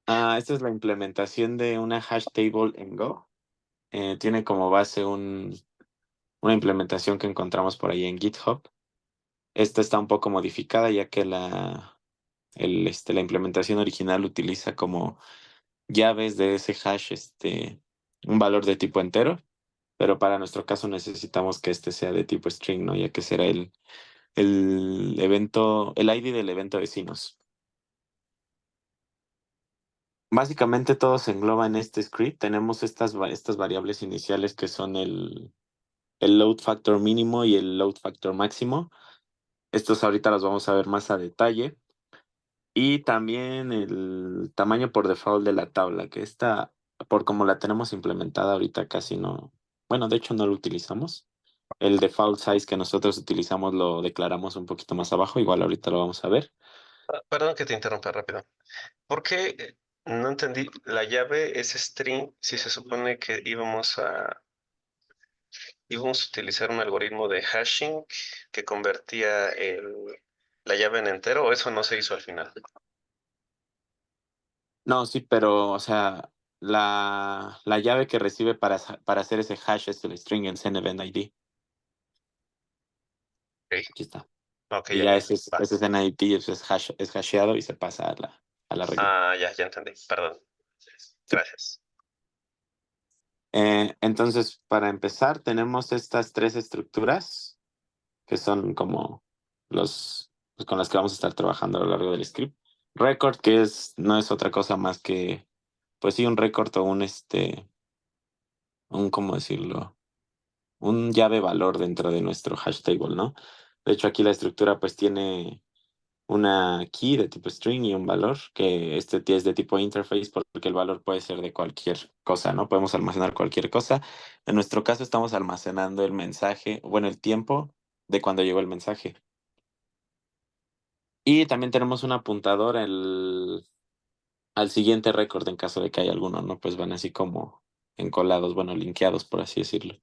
Esta es la implementación de una hash table en Go. Tiene como base una implementación que encontramos por ahí en GitHub. Esta está un poco modificada ya que la implementación original utiliza como llaves de ese hash, un valor de tipo entero, pero para nuestro caso necesitamos que este sea de tipo string, ¿no? Ya que será el evento, el ID del evento vecinos. Básicamente todo se engloba en este script. Tenemos estas variables iniciales que son el load factor mínimo y el load factor máximo. Estos ahorita los vamos a ver más a detalle. Y también el tamaño por default de la tabla, que esta, por como la tenemos implementada ahorita casi no, bueno, de hecho no lo utilizamos. El default size que nosotros utilizamos lo declaramos un poquito más abajo, igual ahorita lo vamos a ver. Perdón que te interrumpa rápido. ¿Por qué no entendí? La llave es string si se supone que íbamos a utilizar un algoritmo de hashing que convertía la llave en entero, o eso no se hizo al final. No, sí, pero, o sea, la llave que recibe para hacer ese hash es el string en CNVN ID. Ok, Aquí está. ok, Y ya, ya ya. ese Va. es NID, es hasheado y se pasa a la regla. Ya, ya entendí. Perdón. Sí. Gracias. Entonces, para empezar, tenemos estas tres estructuras que son como pues, con las que vamos a estar trabajando a lo largo del script. Record, que no es otra cosa más que, pues sí, un record o ¿cómo decirlo? Un llave valor dentro de nuestro hash table, ¿no? De hecho, aquí la estructura pues tiene una key de tipo string y un valor, que es de tipo interface porque el valor puede ser de cualquier cosa, ¿no? Podemos almacenar cualquier cosa. En nuestro caso estamos almacenando el mensaje, bueno, el tiempo de cuando llegó el mensaje. Y también tenemos un apuntador al siguiente récord en caso de que haya alguno, ¿no? Pues van así como encolados, bueno, linkeados, por así decirlo.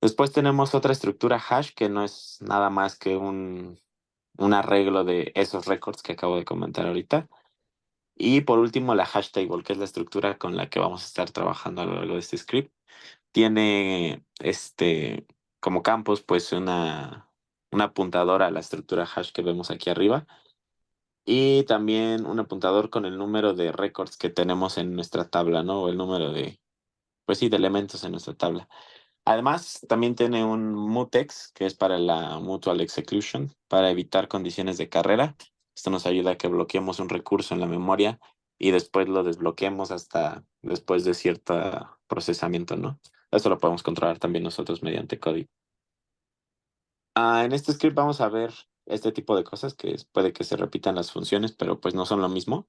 Después tenemos otra estructura hash que no es nada más que un arreglo de esos records que acabo de comentar ahorita. Y por último, la hash table, que es la estructura con la que vamos a estar trabajando a lo largo de este script. Tiene como campos, pues una apuntadora a la estructura hash que vemos aquí arriba. Y también un apuntador con el número de records que tenemos en nuestra tabla, ¿no? O el número pues sí, de elementos en nuestra tabla. Además, también tiene un mutex, que es para la mutual execution, para evitar condiciones de carrera. Esto nos ayuda a que bloqueemos un recurso en la memoria y después lo desbloqueemos hasta después de cierto procesamiento, ¿no? Esto lo podemos controlar también nosotros mediante código. En este script vamos a ver este tipo de cosas que puede que se repitan las funciones, pero pues no son lo mismo.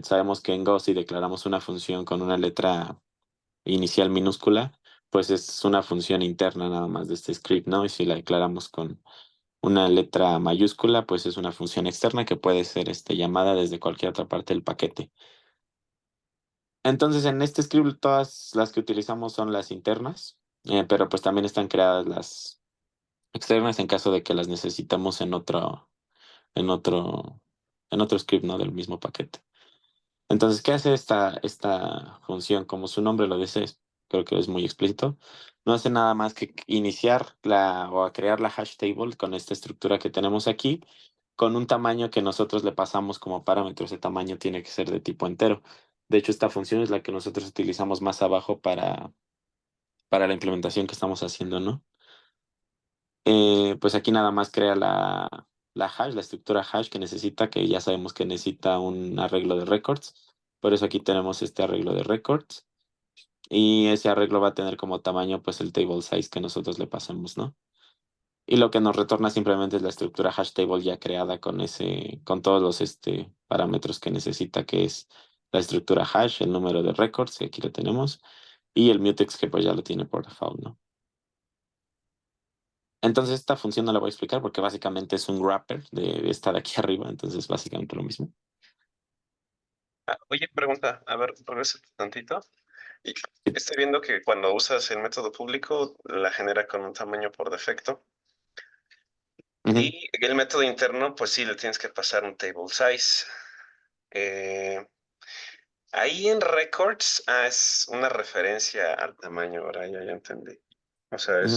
Sabemos que en Go si declaramos una función con una letra inicial minúscula, pues es una función interna nada más de este script, ¿no? Y si la declaramos con una letra mayúscula, pues es una función externa que puede ser llamada desde cualquier otra parte del paquete. Entonces, en este script todas las que utilizamos son las internas, pero pues también están creadas las externas en caso de que las necesitamos en otro, en otro script, ¿no? Del mismo paquete. Entonces, ¿qué hace esta función? Como su nombre lo dice, creo que es muy explícito. No hace nada más que iniciar o a crear la hash table con esta estructura que tenemos aquí, con un tamaño que nosotros le pasamos como parámetro. Ese tamaño tiene que ser de tipo entero. De hecho, esta función es la que nosotros utilizamos más abajo para la implementación que estamos haciendo, ¿no? Pues aquí nada más crea la hash, la estructura hash que necesita, que ya sabemos que necesita un arreglo de records. Por eso aquí tenemos este arreglo de records. Y ese arreglo va a tener como tamaño pues el table size que nosotros le pasamos, ¿no? Y lo que nos retorna simplemente es la estructura hash table ya creada con todos los parámetros que necesita, que es la estructura hash, el número de records, que aquí lo tenemos, y el mutex que pues ya lo tiene por default, ¿no? Entonces esta función no la voy a explicar porque básicamente es un wrapper de esta de aquí arriba, entonces básicamente lo mismo. Oye, pregunta, a ver, regresa tantito. Y estoy viendo que cuando usas el método público, la genera con un tamaño por defecto. Ujú. Y el método interno, pues sí, le tienes que pasar un table size. Ahí en records, es una referencia al tamaño, ahora ya entendí. O sea, Ujú.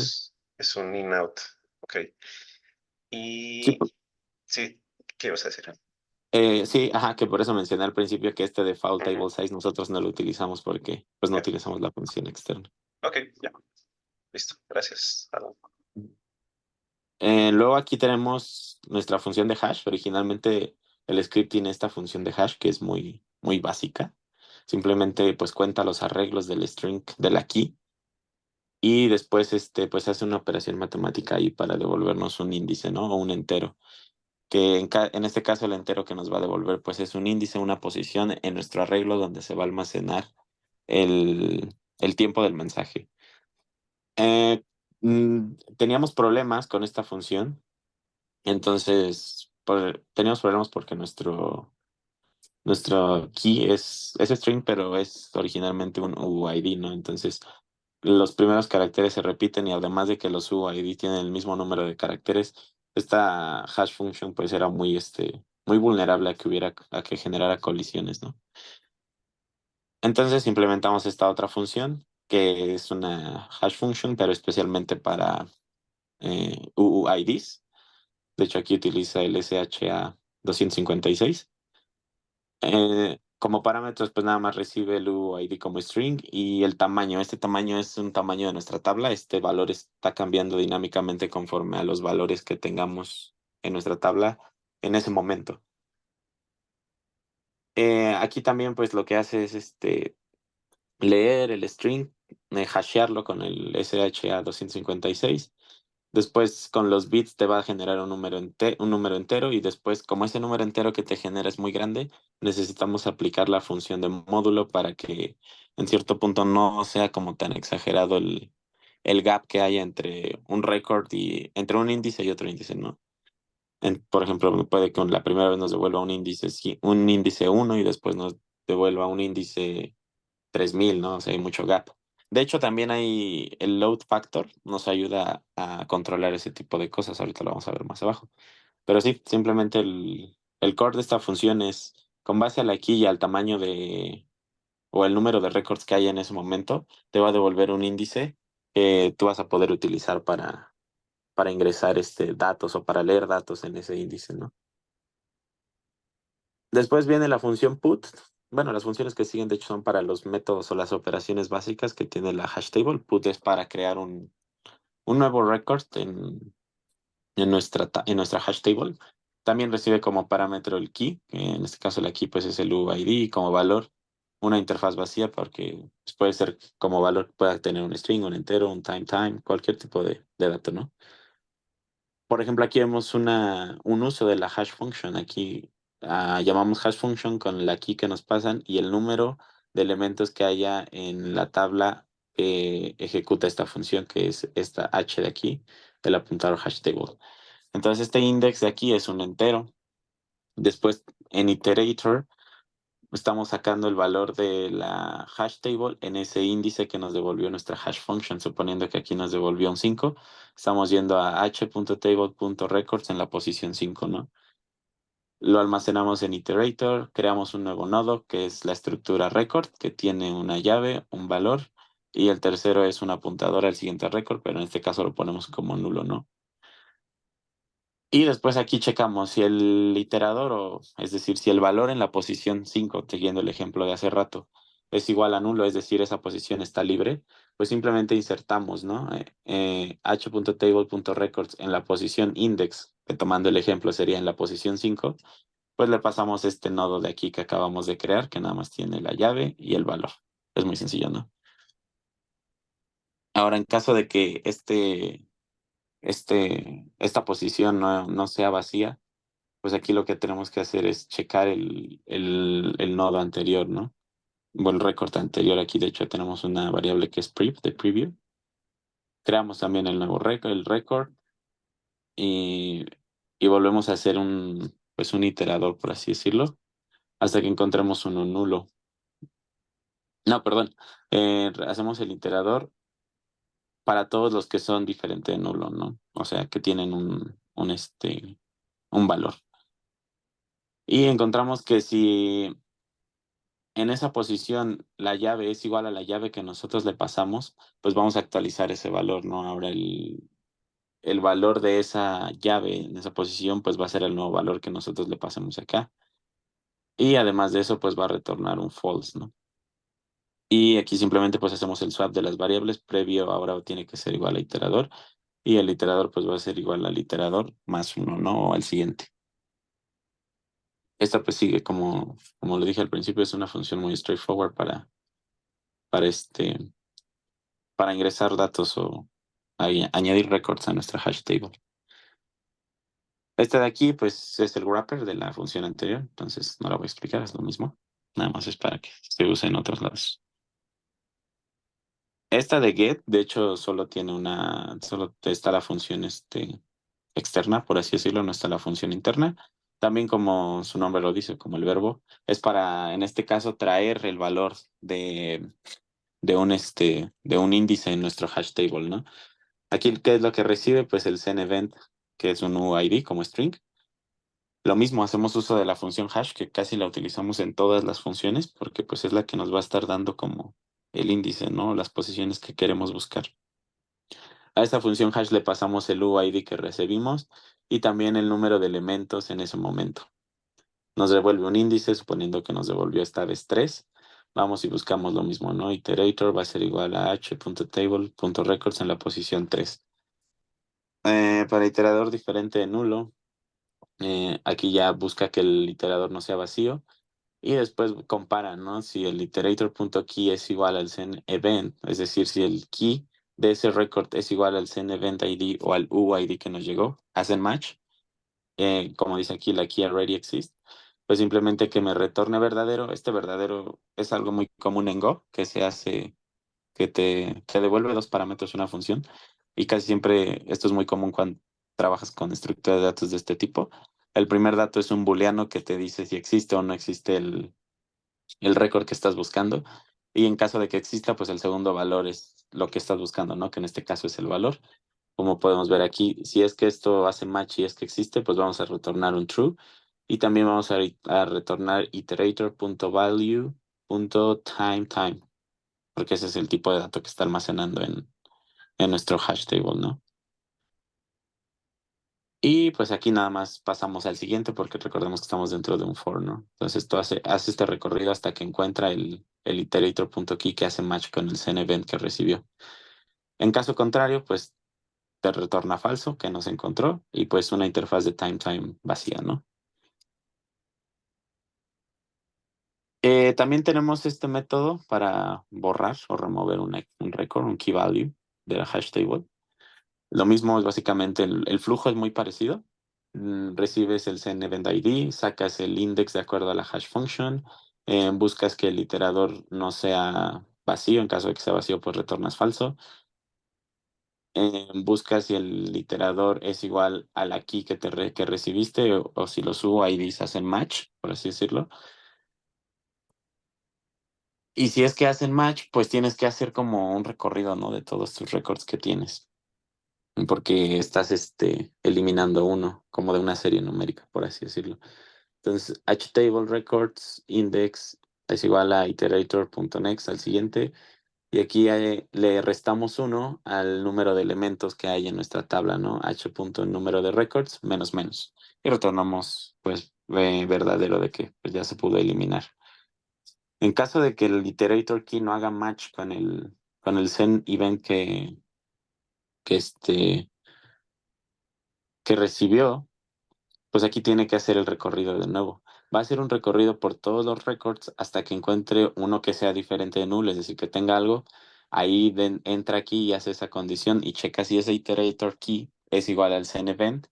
es un in-out. Ok. Sí, Y sí, ¿qué ibas a decir? sí, ajá, que por eso mencioné al principio que este default Ujú. table size nosotros no lo utilizamos porque pues no Ya. utilizamos la función externa. Ok, ya. Listo. Gracias, Alan. Luego aquí tenemos nuestra función de hash. Originalmente el script tiene esta función de hash que es muy, muy básica. Simplemente pues cuenta los arreglos del string de la key y después pues hace una operación matemática ahí para devolvernos un índice, ¿no? O un entero. Que en este caso el entero que nos va a devolver pues es un índice, una posición en nuestro arreglo donde se va a almacenar el tiempo del mensaje. Eh, Teníamos problemas con esta función. Entonces, teníamos problemas porque nuestro key es string, pero es originalmente un UID, ¿no? Entonces, los primeros caracteres se repiten y además de que los UID tienen el mismo número de caracteres, esta hash function pues era muy, muy vulnerable a que a que generara colisiones, ¿no? Entonces implementamos esta otra función que es una hash function, pero especialmente para UUIDs. De hecho, aquí utiliza el SHA-256. Como parámetros, pues nada más recibe el UID como string y el tamaño. Este tamaño es un tamaño de nuestra tabla. Este valor está cambiando dinámicamente conforme a los valores que tengamos en nuestra tabla en ese momento. Aquí también, pues lo que hace es leer el string, hashearlo con el SHA-256. Después, con los bits te va a generar un número entero y después, como ese número entero que te genera es muy grande, necesitamos aplicar la función de módulo para que en cierto punto no sea como tan exagerado el gap que hay entre un record y entre un índice y otro índice, ¿no? Por ejemplo, puede que la primera vez nos devuelva un índice, un índice 1 y después nos devuelva un índice 3000, ¿no? O sea, hay mucho gap. De hecho, también hay el load factor, nos ayuda a controlar ese tipo de cosas. Ahorita lo vamos a ver más abajo. Pero sí, simplemente el core de esta función es con base a la key y al tamaño o el número de records que hay en ese momento, te va a devolver un índice que tú vas a poder utilizar para ingresar datos o para leer datos en ese índice, ¿no? Después viene la función put. Bueno, las funciones que siguen, de hecho, son para los métodos o las operaciones básicas que tiene la hash table. Put es para crear un nuevo record en nuestra hash table. También recibe como parámetro el key, que en este caso la key pues es el UID y como valor una interfaz vacía porque pues, puede ser como valor, puede tener un string, un entero, un time, cualquier tipo de dato, ¿no? Por ejemplo, aquí vemos un uso de la hash function. Aquí llamamos hash function con la key que nos pasan y el número de elementos que haya en la tabla que ejecuta esta función, que es esta h de aquí, del apuntador hash table. Entonces, este index de aquí es un entero. Después, en iterator, estamos sacando el valor de la hash table en ese índice que nos devolvió nuestra hash function, suponiendo que aquí nos devolvió un 5, estamos yendo a h.table.records en la posición 5, ¿no? Lo almacenamos en iterator, creamos un nuevo nodo que es la estructura record, que tiene una llave, un valor, y el tercero es un apuntador al siguiente record, pero en este caso lo ponemos como nulo, ¿no? Y después aquí checamos si el iterador, es decir, si el valor en la posición 5, siguiendo el ejemplo de hace rato, es igual a nulo, es decir, esa posición está libre, pues simplemente insertamos, ¿no? H.table.records en la posición index, que tomando el ejemplo sería en la posición 5, pues le pasamos este nodo de aquí que acabamos de crear, que nada más tiene la llave y el valor. Es muy sencillo, ¿no? Ahora, en caso de que esta posición no sea vacía, pues aquí lo que tenemos que hacer es checar el nodo anterior, ¿no? O el record anterior. Aquí, de hecho, tenemos una variable que es prev, de preview. Creamos también el nuevo record, el record, y, y volvemos a hacer pues un iterador, por así decirlo, hasta que encontremos uno nulo. No, perdón. Hacemos el iterador para todos los que son diferente de nulo, ¿no? O sea, que tienen un valor. Y encontramos que si en esa posición la llave es igual a la llave que nosotros le pasamos, pues vamos a actualizar ese valor, ¿no? Ahora el valor de esa llave en esa posición, pues va a ser el nuevo valor que nosotros le pasemos acá. Y además de eso, pues va a retornar un false, ¿no? Y aquí simplemente pues hacemos el swap de las variables. Previo ahora tiene que ser igual a iterador. Y el iterador pues va a ser igual al iterador más uno, ¿no? O al siguiente. Esta pues sigue como lo dije al principio, es una función muy straightforward para para ingresar datos o añadir records a nuestra hash table. Este de aquí, pues, es el wrapper de la función anterior, entonces no la voy a explicar, es lo mismo. Nada más es para que se use en otros lados. Esta de get, de hecho, solo está la función externa, por así decirlo, no está la función interna. También como su nombre lo dice, como el verbo, es para, en este caso, traer el valor de un índice en nuestro hash table, ¿no? Aquí, ¿qué es lo que recibe? Pues el send event, que es un UID como string. Lo mismo, hacemos uso de la función hash, que casi la utilizamos en todas las funciones, porque pues es la que nos va a estar dando como el índice, ¿no? Las posiciones que queremos buscar. A esta función hash le pasamos el UID que recibimos y también el número de elementos en ese momento. Nos devuelve un índice, suponiendo que nos devolvió esta vez 3. Vamos y buscamos lo mismo, ¿no? Iterator va a ser igual a h.table.records en la posición 3. Para iterador diferente de nulo, aquí ya busca que el iterador no sea vacío y después compara, ¿no? Si el iterator.key es igual al send event, es decir, si el key de ese record es igual al send event ID o al UID que nos llegó, hacen match. Como dice aquí, la key already exists, pues simplemente que me retorne verdadero. Este verdadero es algo muy común en Go, que se hace, que te devuelve dos parámetros una función, y casi siempre esto es muy común cuando trabajas con estructuras de datos de este tipo. El primer dato es un booleano que te dice si existe o no existe el récord que estás buscando, y en caso de que exista, pues el segundo valor es lo que estás buscando, ¿no? Que en este caso es el valor. Como podemos ver aquí, si es que esto hace match y es que existe, pues vamos a retornar un true. Y también vamos a retornar iterator.value.timetime, porque ese es el tipo de dato que está almacenando en nuestro hash table, ¿no? Y pues aquí nada más pasamos al siguiente porque recordemos que estamos dentro de un for, ¿no? Entonces esto hace este recorrido hasta que encuentra el iterator.key que hace match con el send event que recibió. En caso contrario, pues te retorna falso, que no se encontró, y pues una interfaz de time vacía, ¿no? También tenemos este método para borrar o remover un record, un key value de la hash table. Lo mismo es básicamente el flujo es muy parecido. Recibes el send event ID, sacas el index de acuerdo a la hash function, buscas que el iterador no sea vacío, en caso de que sea vacío, pues retornas falso. Buscas si el iterador es igual a la key que recibiste o si los UIDs hacen match, por así decirlo. Y si es que hacen match, pues tienes que hacer como un recorrido, ¿no? De todos tus records que tienes. Porque estás eliminando uno, como de una serie numérica, por así decirlo. Entonces, htable records index es igual a iterator.next al siguiente. Y aquí le restamos uno al número de elementos que hay en nuestra tabla, ¿no? Número de records menos menos. Y retornamos, pues, verdadero de que pues, ya se pudo eliminar. En caso de que el iterator key no haga match con el send event que, que recibió, pues aquí tiene que hacer el recorrido de nuevo. Va a hacer un recorrido por todos los records hasta que encuentre uno que sea diferente de null, es decir, que tenga algo. Ahí entra aquí y hace esa condición y checa si ese iterator key es igual al send event.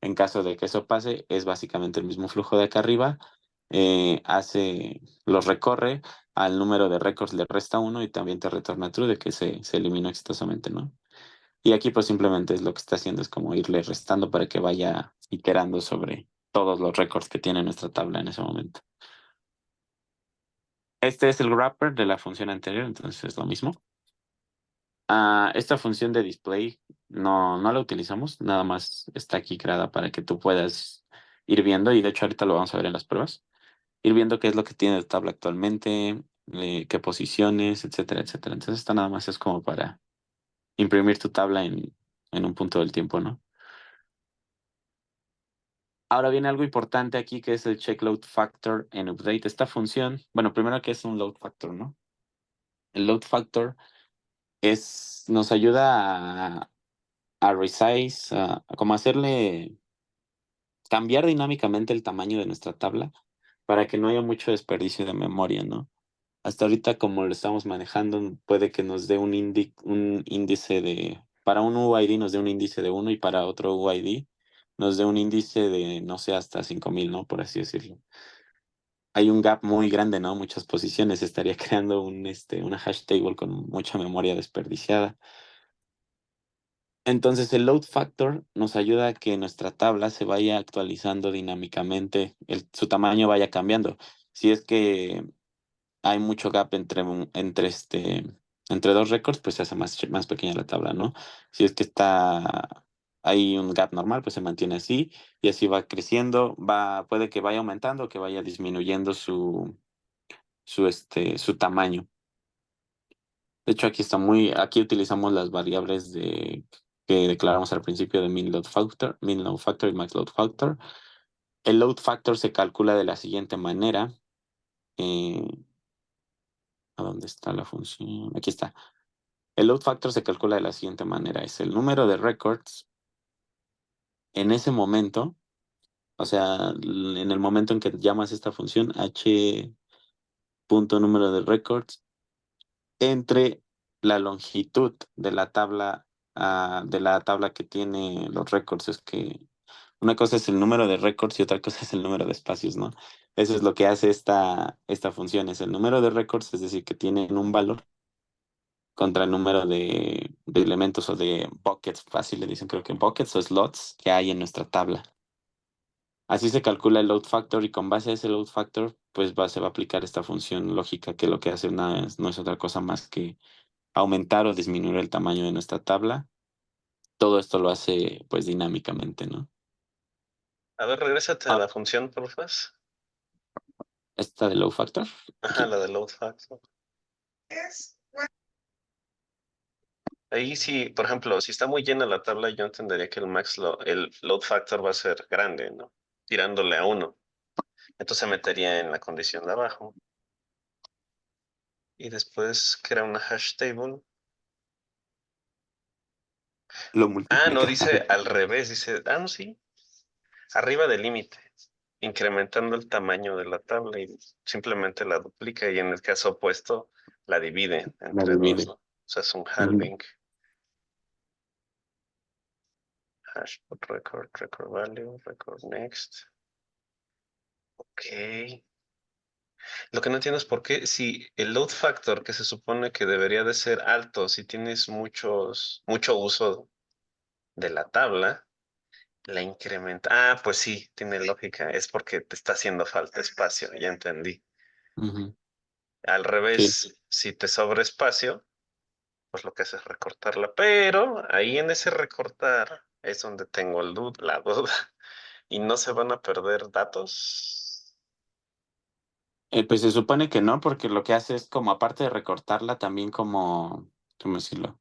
En caso de que eso pase, es básicamente el mismo flujo de acá arriba. Los recorre, al número de records le resta uno y también te retorna true de que se eliminó exitosamente, ¿no? Y aquí pues simplemente es lo que está haciendo, es como irle restando para que vaya iterando sobre todos los récords que tiene nuestra tabla en ese momento. Este es el wrapper de la función anterior, entonces es lo mismo. Esta función de display no la utilizamos, nada más está aquí creada para que tú puedas ir viendo y de hecho ahorita lo vamos a ver en las pruebas. ir viendo qué es lo que tiene la tabla actualmente, qué posiciones, etcétera, etcétera. Entonces, esto nada más es como para imprimir tu tabla en un punto del tiempo, ¿no? Ahora viene algo importante aquí que es el check load factor en update. Esta función, bueno, primero que es un load factor, ¿no? El load factor nos ayuda a resize, a como hacerle cambiar dinámicamente el tamaño de nuestra tabla para que no haya mucho desperdicio de memoria, ¿no? Hasta ahorita, como lo estamos manejando, puede que nos dé un índice para un UID nos dé un índice de 1 y para otro UID nos dé un índice de, no sé, hasta 5000, ¿no? Por así decirlo. Hay un gap muy grande, ¿no? Muchas posiciones. Estaría creando una hash table con mucha memoria desperdiciada. Entonces, el load factor nos ayuda a que nuestra tabla se vaya actualizando dinámicamente, su tamaño vaya cambiando. Si es que hay mucho gap entre dos récords, pues se hace más pequeña la tabla, ¿no? Si es que hay un gap normal, pues se mantiene así y así va creciendo, puede que vaya aumentando o que vaya disminuyendo su tamaño. De hecho, aquí utilizamos las variables que declaramos al principio de min load factor y max load factor. El load factor se calcula de la siguiente manera. eh, ¿A dónde está la función? Aquí está. El load factor se calcula de la siguiente manera. Es el número de records en ese momento, o sea, en el momento en que llamas esta función, h número de records, entre la longitud de la tabla que tiene los records. Es que una cosa es el número de records y otra cosa es el número de espacios, ¿no? Eso es lo que hace esta función, es el número de records, es decir, que tienen un valor contra el número de elementos o de buckets, fácil le dicen, creo que buckets o slots que hay en nuestra tabla. Así se calcula el load factor y con base a ese load factor, pues se va a aplicar esta función lógica que lo que hace no es otra cosa más que aumentar o disminuir el tamaño de nuestra tabla. Todo esto lo hace pues dinámicamente, ¿no? A ver, regrésate a Ah, la función, porfa. esta de load factor, Ajá, aquí. la de load factor. Ahí sí, por ejemplo, si está muy llena la tabla, yo entendería que el load factor va a ser grande, ¿no? Tirándole a 1. Entonces se metería en la condición de abajo. Y después crea una hash table. Lo Ah, no, multiplica. dice al revés, dice, no, sí, arriba del límite, incrementando el tamaño de la tabla y simplemente la duplica y en el caso opuesto la divide La entre dos, divide. ¿no? O sea, es un Ujú. halving. Hash put record value, record next. Ok. Lo que no entiendo es por qué si el load factor que se supone que debería de ser alto si tienes mucho uso de la tabla, la incrementa. Ah, pues sí, tiene lógica. Es porque te está haciendo falta espacio, ya entendí. Ujú. Al Sí. revés, si te sobra espacio, pues lo que hace es recortarla. Pero ahí en ese recortar es donde tengo la duda. ¿Y no se van a perder datos? Pues se supone que no, porque lo que hace es como, aparte de recortarla, también ¿cómo decirlo?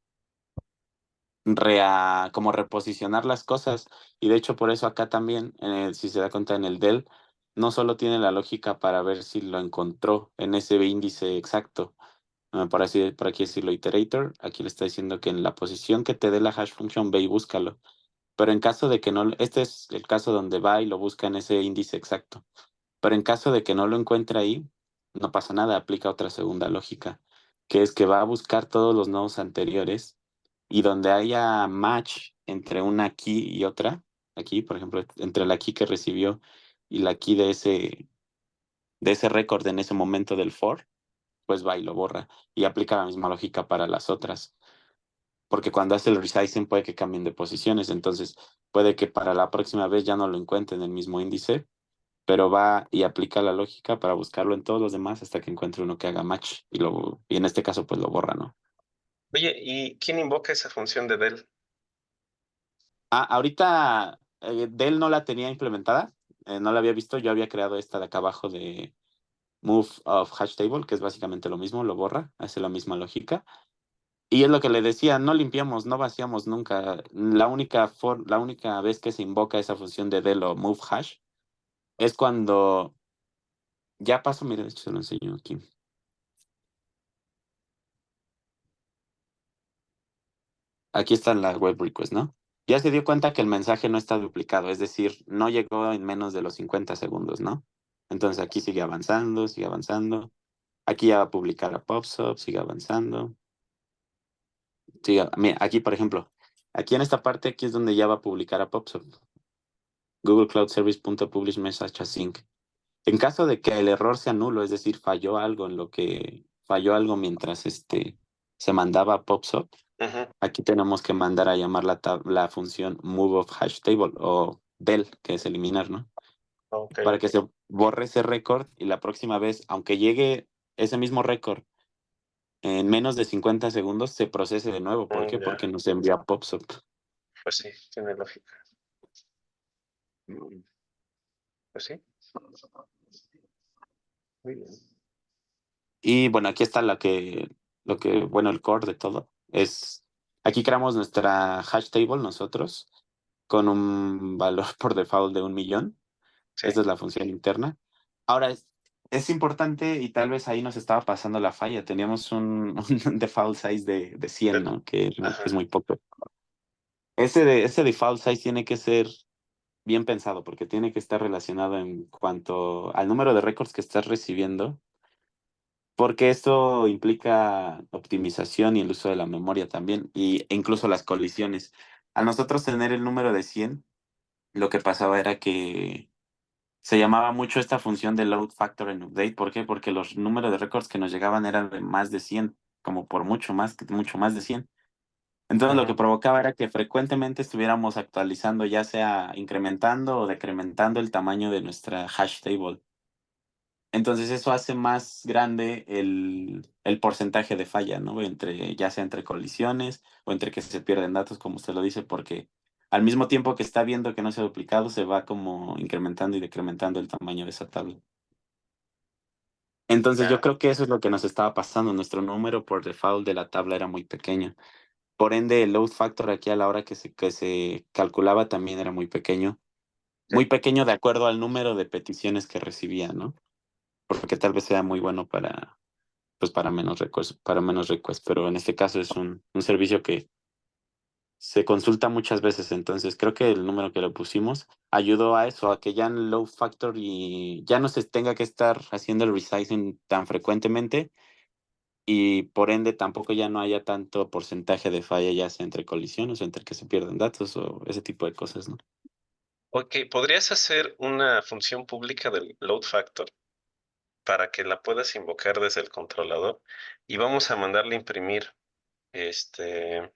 Como reposicionar las cosas. Y de hecho, por eso acá también, si se da cuenta en el del, no solo tiene la lógica para ver si lo encontró en ese índice exacto, por aquí decirlo, iterator, aquí le está diciendo que en la posición que te dé la hash function, ve y búscalo. Pero en caso de que no, este es el caso donde va y lo busca en ese índice exacto. Pero en caso de que no lo encuentre ahí, no pasa nada, aplica otra segunda lógica, que es que va a buscar todos los nodos anteriores y donde haya match entre una key y otra, aquí, por ejemplo, entre la key que recibió y la key de ese récord en ese momento del for, pues va y lo borra y aplica la misma lógica para las otras. Porque cuando hace el resizing puede que cambien de posiciones, entonces puede que para la próxima vez ya no lo encuentre en el mismo índice, pero va y aplica la lógica para buscarlo en todos los demás hasta que encuentre uno que haga match y en este caso pues lo borra, ¿no? Oye, ¿y quién invoca esa función de del? Ahorita Dell no la tenía implementada, no la había visto, yo había creado esta de acá abajo move of hash table, que es básicamente lo mismo, lo borra, hace la misma lógica. Y es lo que le decía, no limpiamos, no vaciamos nunca. La única vez que se invoca esa función de del o move hash es cuando ya pasó, mira, de hecho se lo enseño aquí. Aquí está la web request, ¿no? Ya se dio cuenta que el mensaje no está duplicado, es decir, no llegó en menos de los 50 segundos, ¿no? Entonces aquí sigue avanzando, sigue avanzando. Aquí ya va a publicar a PubSub, sigue avanzando. Mira, aquí, por ejemplo, aquí en esta parte, aquí es donde ya va a publicar a PubSub. Google Cloud Service.publish message async. En caso de que el error sea nulo, es decir, falló algo mientras se mandaba a PubSub, Ujú. aquí tenemos que mandar a llamar la función move of hash table o del, que es eliminar, ¿no? Ok, Para ok. que se borre ese récord y la próxima vez, aunque llegue ese mismo récord en menos de 50 segundos, se procese de nuevo. ¿Por qué? Ya, Porque nos envía PubSub. pues sí, tiene lógica. Mm, Pues sí, muy bien. Y bueno, aquí está bueno, el core de todo. Aquí creamos nuestra hash table nosotros con un valor por default de 1 millón. Sí. Esta es la función interna. Ahora es importante y tal vez ahí nos estaba pasando la falla. Teníamos un default size de 100, Del- ¿no? Que es Ajá. muy poco. Ese default size tiene que ser bien pensado porque tiene que estar relacionado en cuanto al número de récords que estás recibiendo, porque esto implica optimización y el uso de la memoria también, e incluso las colisiones. Al nosotros tener el número de 100, lo que pasaba era que se llamaba mucho esta función de load factor en update. ¿Por qué? Porque los números de récords que nos llegaban eran de más de 100, como por mucho más de 100. Entonces lo que Ujú. provocaba era que frecuentemente estuviéramos actualizando, ya sea incrementando o decrementando el tamaño de nuestra hash table. Entonces eso hace más grande el porcentaje de falla, ¿no? Ya sea entre colisiones o entre que se pierden datos, como usted lo dice, porque al mismo tiempo que está viendo que no se ha duplicado, se va como incrementando y decrementando el tamaño de esa tabla. Entonces yo Ya. creo que eso es lo que nos estaba pasando. Nuestro número por default de la tabla era muy pequeño. Por ende, el load factor aquí a la hora que se calculaba también era muy pequeño. Muy Sí. pequeño de acuerdo al número de peticiones que recibía, ¿no? Porque tal vez sea muy bueno para menos requests, pero en este caso es un servicio que se consulta muchas veces, entonces creo que el número que le pusimos ayudó a eso, a que ya en low factor y ya no se tenga que estar haciendo el resizing tan frecuentemente y por ende tampoco ya no haya tanto porcentaje de falla, ya sea entre colisiones o entre que se pierden datos o ese tipo de cosas, ¿no? Ok, ¿podrías hacer una función pública del load factor para que la puedas invocar desde el controlador? Y vamos a mandarle a imprimir. Este,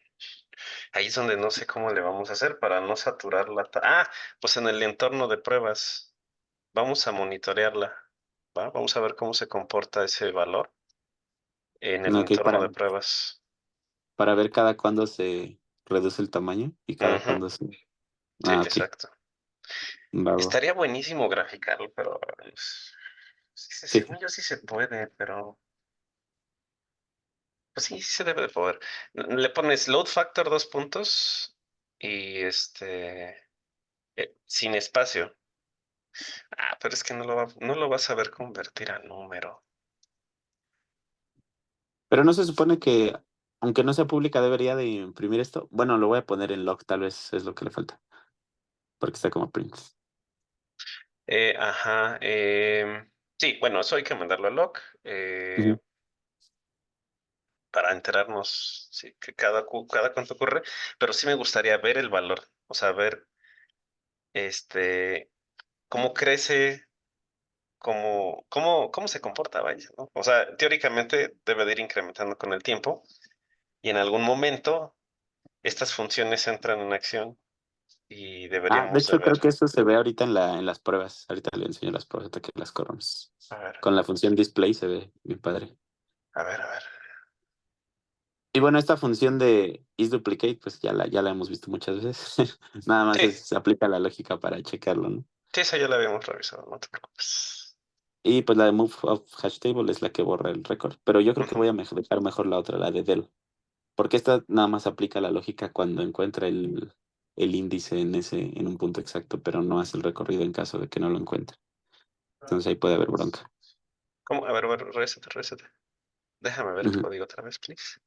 Ahí es donde no sé cómo le vamos a hacer para no saturar pues en el entorno de pruebas. Vamos a monitorearla, ¿va? Vamos a ver cómo se comporta ese valor en el Ok, entorno de pruebas. para ver cada cuándo se reduce el tamaño y cada Ujú. cuándo se... Sí, Ah, ok, exacto. va, va. Estaría buenísimo graficarlo, pero sí, Sí, según yo sí se puede, pero pues sí, sí se debe de poder. Le pones load factor dos puntos y sin espacio. Pero es que no lo vas a ver convertir a número. pero no se supone que, aunque no sea pública, debería de imprimir esto. Bueno, lo voy a poner en log, tal vez es lo que le falta, porque está como print. Ajá. Sí, bueno, eso hay que mandarlo a log Ujú. para enterarnos sí, que cada cuánto ocurre, pero sí me gustaría ver el valor, o sea, ver este cómo crece, cómo se comporta, vaya, ¿no? O sea, teóricamente debe de ir incrementando con el tiempo y en algún momento estas funciones entran en acción y De deberíamos de hecho, ver. creo que eso se ve ahorita en las pruebas. Ahorita le enseño las pruebas hasta que las corramos. A ver, Con la función display se ve bien padre. a ver. Y bueno, esta función de isDuplicate, pues ya la hemos visto muchas veces. Nada más Sí, se aplica la lógica para checarlo, ¿no? sí, esa ya la habíamos revisado, no te preocupes. Y pues la de move of hash table es la que borra el récord. Pero yo creo que Ujú. voy a dejar mejor la otra, la de del. Porque esta nada más aplica la lógica cuando encuentra el índice en un punto exacto, pero no hace el recorrido en caso de que no lo encuentre. Entonces ahí puede haber bronca. ¿Cómo? A ver, reset. Déjame ver el Ujú. código otra vez, please.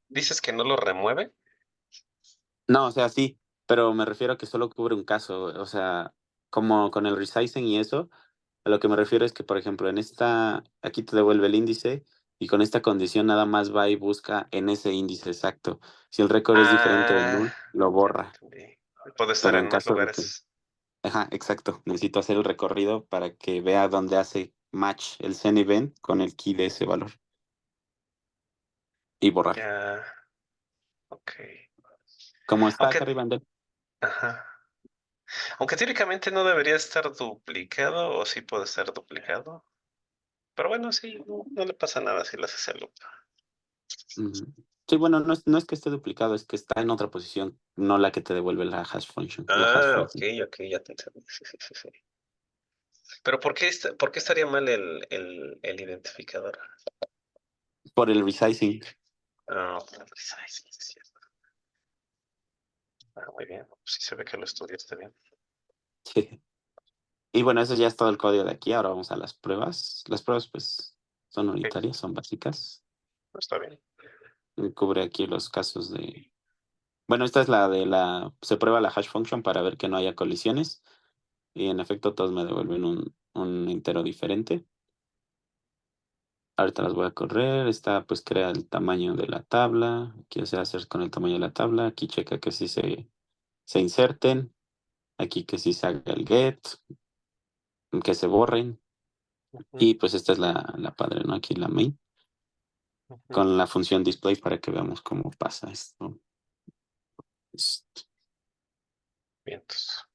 ¿Dices que no lo remueve? No, o sea, sí, pero me refiero a que solo cubre un caso. O sea, como con el resizing y eso, a lo que me refiero es que, por ejemplo, en esta, aquí te devuelve el índice y con esta condición nada más va y busca en ese índice exacto. Si el récord es diferente de Ah, null, lo ya te borra. entendí. Puede estar Pero en en más caso de que, lugares. ajá, exacto, necesito hacer el recorrido para que vea dónde hace match el Zen event con el key de ese valor y borrar. Ya, ok. Como está acá Aunque, arriba en del. ajá. Aunque teóricamente no debería estar duplicado, o sí puede estar duplicado. Pero bueno, sí, no le pasa nada si lo haces el loop. Ujú. Sí, bueno, no es que esté duplicado, es que está en otra posición, no la que te devuelve la hash function, la hash Ah, ok, function. ya te entendí. Sí, sí, sí, sí. Pero por qué estaría mal el identificador? Por el resizing. Ah, sí, sí, sí. Ah, muy bien. Sí se ve que lo estudiaste bien. Y bueno, eso ya es todo el código de aquí. Ahora vamos a las pruebas. Las pruebas, pues, son Sí, unitarias, son básicas. está bien. Cubre aquí los casos de. Bueno, esta es la de la. Se prueba la hash function para ver que no haya colisiones. Y en efecto, todos me devuelven un entero diferente. Ahorita las voy a correr. Esta, pues, crea el tamaño de la tabla. ¿Qué se hacer con el tamaño de la tabla? Aquí checa que sí se inserten. Aquí que sí se haga el get. Que se borren. Ujú, Y pues esta es la padre, ¿no? Aquí la main. ujú. Con la función display para que veamos cómo pasa esto. Esto. Bien, entonces,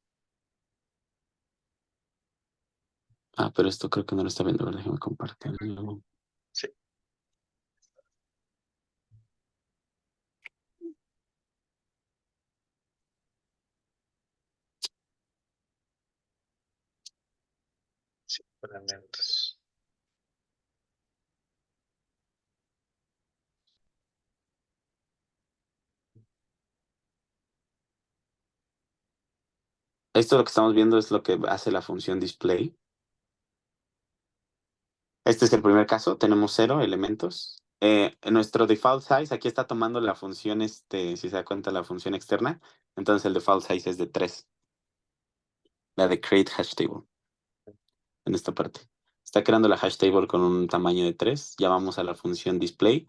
Pero esto creo que no lo está viendo. A ver, déjame compartirlo. sí, sí, elementos. Esto lo que estamos viendo es lo que hace la función display. Este es el primer caso. Tenemos 0 elementos. En nuestro default size, aquí está tomando la función, si se da cuenta, la función externa. Entonces el default size es de 3, la de create hash table, en esta parte. Está creando la hash table con un tamaño de 3. Llamamos a la función display.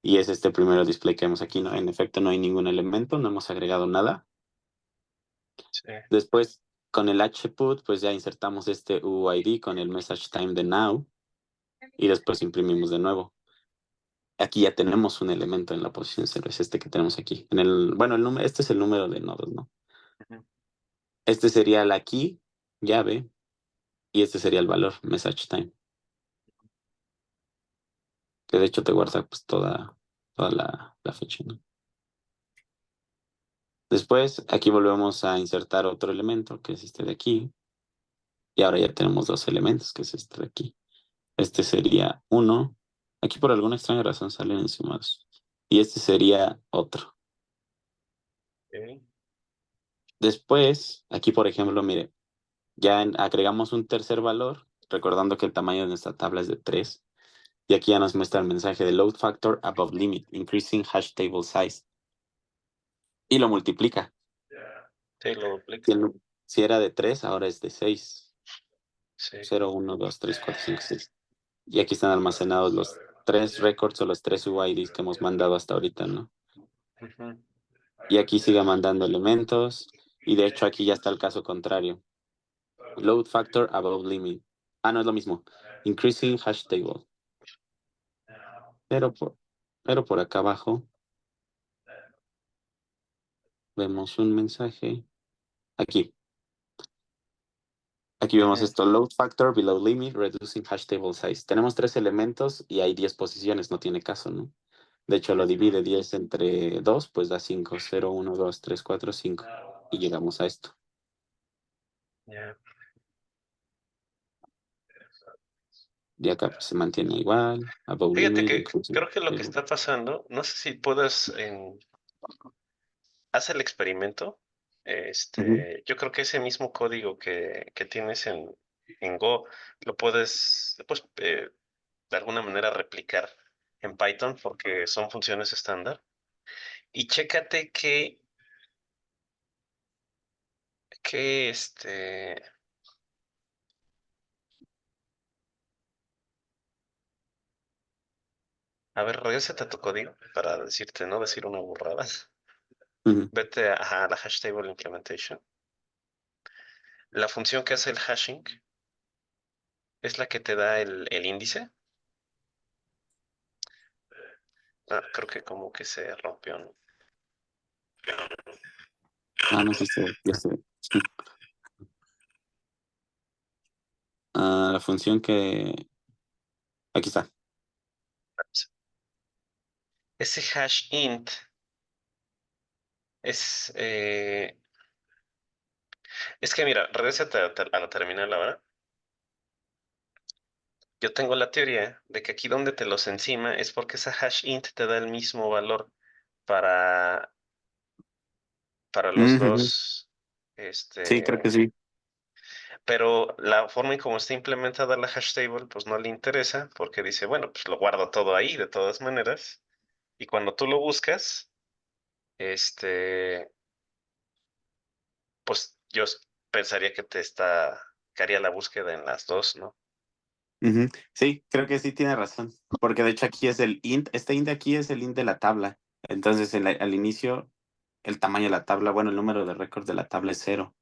Y es este primero display que vemos aquí, ¿no? En efecto, no hay ningún elemento, no hemos agregado nada. Sí. Después, con el hput, pues ya insertamos este UID con el message time de now y después imprimimos de nuevo. Aquí ya tenemos un elemento en la posición 0, es este que tenemos aquí. Bueno, este es el número de nodos, ¿no? Ujú. Este sería la key, llave, y este sería el valor, message time, que de hecho te guarda pues toda la fecha, ¿no? Después, aquí volvemos a insertar otro elemento, que es este de aquí, y ahora ya tenemos dos elementos, que es este de aquí. Este sería uno. Aquí por alguna extraña razón salen encimados. Y este sería otro. Ok. Después, aquí por ejemplo, mire, ya agregamos un tercer valor, recordando que el tamaño de nuestra tabla es de 3. Y aquí ya nos muestra el mensaje de load factor above limit, increasing hash table size. Y lo multiplica. Sí, lo Si, duplica. si era de 3, ahora es de 6. Sí. 0, 1, 2, 3, 4, 5, 6. Y aquí están almacenados los tres records o los tres UIDs que hemos mandado hasta ahorita, ¿no? Ujú. Y aquí sigue mandando elementos. Y de hecho aquí ya está el caso contrario. Load factor above limit. No es lo mismo. Increasing hash table. Pero por acá abajo vemos un mensaje. Aquí. Aquí vemos Ujú. esto. Load factor below limit, reducing hash table size. Tenemos tres elementos y hay 10 posiciones. No tiene caso, ¿no? De hecho, lo divide 10 entre 2, pues da 5, 0, 1, 2, 3, 4, 5. Y llegamos a esto. Ya. Y acá pues, se mantiene igual. Above Fíjate limit, que inclusive. creo que lo que está pasando, no sé si puedas haz el experimento. Ujú, Yo creo que ese mismo código que tienes en Go lo puedes, pues, de alguna manera replicar en Python porque son funciones estándar. Y chécate que a ver, regrésate a tu código para decirte, no decir una burrada. ujú. Vete a la hash table implementation. La función que hace el hashing es la que te da el índice. Ah, creo que como que se rompió, ¿no? Ah, no, sí, ya se ve. Ah, la función que... Aquí está. Ese hash int es, es que mira, regrésate a la terminal ahora. Yo tengo la teoría de que aquí donde te los encima es porque esa hash int te da el mismo valor para, para los Ujú. dos, Sí, creo que este, sí. pero la forma en cómo está implementada la hash table, pues no le interesa porque dice, bueno, pues lo guardo todo ahí de todas maneras. Y cuando tú lo buscas, este, pues pensaría que haría la búsqueda en las dos, ¿no? Ujú. Sí, creo que sí tiene razón. Porque de hecho aquí es el int. Este int de aquí es el int de la tabla. Entonces al inicio el tamaño de la tabla, bueno, el número de récords de la tabla es cero.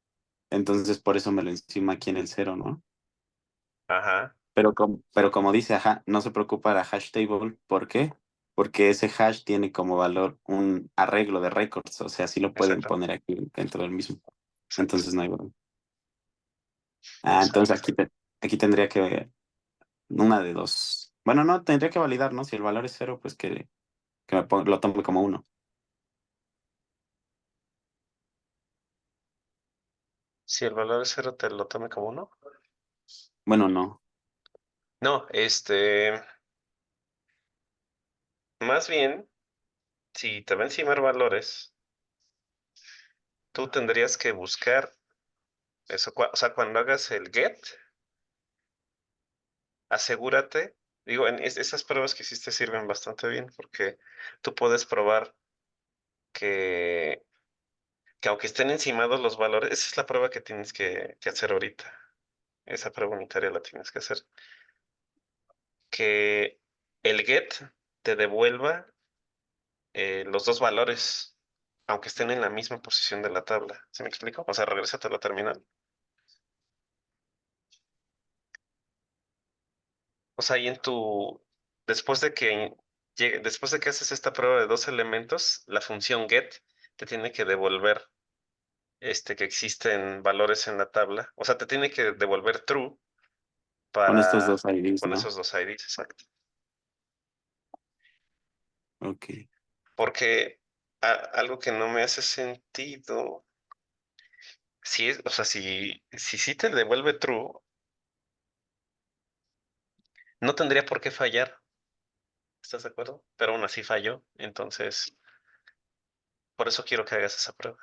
Entonces por eso me lo encima aquí en el cero, ¿no? Ajá, Pero como dice, ajá, no se preocupa la hash table. ¿Por qué? Porque ese hash tiene como valor un arreglo de récords. O sea, sí lo pueden exacto, poner aquí dentro del mismo. exacto, Entonces no hay problema. Ah, entonces exacto. aquí tendría que una de dos. Bueno, no, tendría que validar, ¿no? Si el valor es cero, pues que lo tome como uno. Si el valor es cero, te lo tome como uno. Bueno, no. No, más bien, si te va a encimar valores, tú tendrías que buscar eso. O sea, cuando hagas el get, asegúrate, digo, esas pruebas que hiciste sirven bastante bien porque tú puedes probar que, que aunque estén encimados los valores, esa es la prueba que tienes que hacer ahorita. Esa prueba unitaria la tienes que hacer. Que el get te devuelva los dos valores, aunque estén en la misma posición de la tabla. ¿Se me explico? O sea, regrésate a la terminal. O sea, ahí después de que haces esta prueba de dos elementos, la función get te tiene que devolver que existen valores en la tabla. O sea, te tiene que devolver true Con estos dos para IDs, con ¿no? esos dos IDs, exacto. Ok. Porque algo que no me hace sentido, si es, o sea, si sí te devuelve true, no tendría por qué fallar. ¿Estás de acuerdo? Pero aún así falló. Entonces, por eso quiero que hagas esa prueba.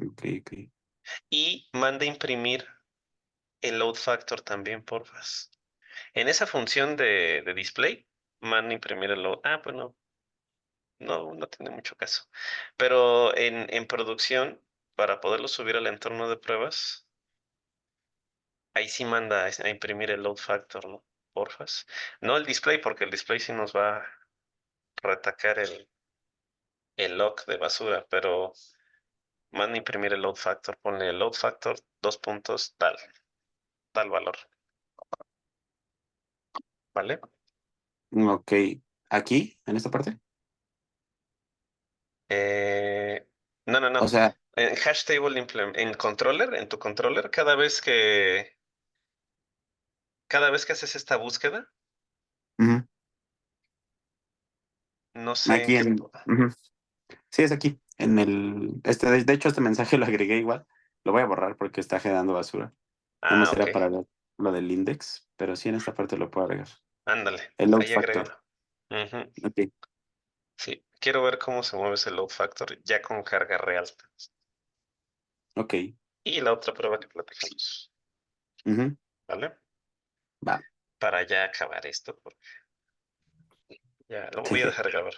Ok, ok. Y manda imprimir el load factor también, porfas. En esa función de display, manda imprimir el load. Ah, pues no tiene mucho caso. Pero en producción, para poderlo subir al entorno de pruebas, ahí sí manda a imprimir el load factor, ¿no? Porfas. No el display, porque el display sí nos va a retacar el log de basura, pero manda a imprimir el load factor. Ponle el load factor, dos puntos, tal valor. ¿Vale? Ok. ¿Aquí? ¿En esta parte? Eh, no. O sea, En hash table en controller, en tu controller, cada vez que haces esta búsqueda, ujú. No sé en Aquí qué. ujú. Sí, es aquí. De hecho, este mensaje lo agregué igual. Lo voy a borrar porque está generando basura. Nada Ah, más ok. era para ver lo del index, pero sí en esta parte lo puedo agregar. Ándale. El load Ahí factor. agrégalo. Ujú. Ok, Sí. Quiero ver cómo se mueve ese load factor ya con carga real. ok. Y la otra prueba que platicamos. Ujú, ¿Vale? va. Para ya acabar esto, porque ya lo voy a Sí. dejar grabar.